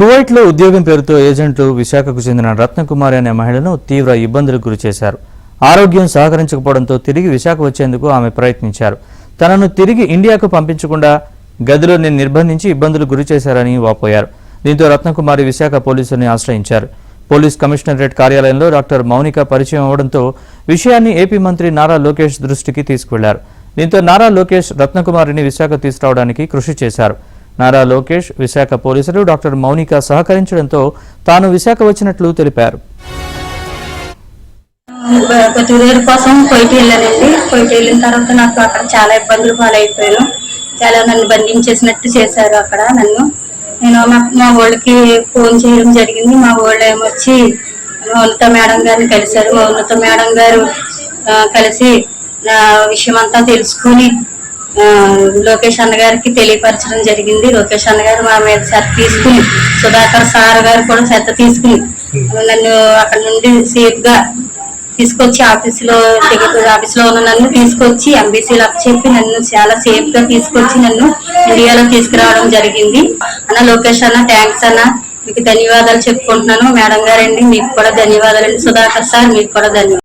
కువైట్లో ఉద్యోగం పేరుతో ఏజెంట్లు విశాఖకు చెందిన రత్నకుమారి అనే మహిళను తీవ్ర ఇబ్బందులకు గురిచేశారు. ఆరోగ్యం సహకరించకపోవడంతో తిరిగి విశాఖ వచ్చేందుకు ఆమె ప్రయత్నించారు. తనను తిరిగి ఇండియాకు పంపించకుండా గదిలో నిర్బంధించి ఇబ్బందులకు గురిచేశారని వాపోయారు. దీంతో రత్నకుమారి విశాఖ పోలీసుల్ని ఆశ్రయించారు. పోలీస్ కమిషనరేట్ కార్యాలయంలో డాక్టర్ మౌనిక పరిచయం అవడంతో విషయాన్ని ఏపీ మంత్రి నారా లోకేష్ దృష్టికి తీసుకువెళ్లారు. దీంతో నారా లోకేష్ రత్నకుమారిని విశాఖ తీసుకురావడానికి కృషి చేశారు. నారా లోకేష్, విశాఖ పోలీసులు డాక్టర్ మౌనిక సహకరించడంతో తాను విశాఖ వచ్చినట్లు తెలిపారు. కోసం కోయిటి వెళ్ళానండి. కోయిటి వెళ్ళిన తర్వాత నాకు అక్కడ చాలా ఇబ్బందులు పాలైపోయాను. చాలా నన్ను బంధించేసినట్టు చేశారు అక్కడ నన్ను. నేను మా వాళ్ళకి ఫోన్ చేయడం జరిగింది. మా వాళ్ళు ఏమొచ్చి ఉన్నత మేడం గారిని కలిశారు. మా ఉన్నత మేడం గారు కలిసి నా విషయం అంతా తెలుసుకుని లోకేష్ అన్న గారికి తెలియపరచడం జరిగింది. లోకేష్ అన్న గారు మా మీద శ్రద్ధ తీసుకుని, సుధాకర్ సార్ గారు కూడా శ్రద్ధ తీసుకుని నన్ను అక్కడ నుండి సేఫ్ గా తీసుకొచ్చి ఆఫీసులో ఉన్న నన్ను తీసుకొచ్చి ఎంబీసీలో చెప్పి నన్ను చాలా సేఫ్ గా తీసుకొచ్చి నన్ను ఇండియాలో తీసుకురావడం జరిగింది. అన్న లోకేష్ అన్న, థ్యాంక్స్ అన్న, మీకు ధన్యవాదాలు చెప్పుకుంటున్నాను. మేడం గారండి మీకు కూడా ధన్యవాదాలండి. సుధాకర్ సార్ మీకు కూడా ధన్యవాదాలు.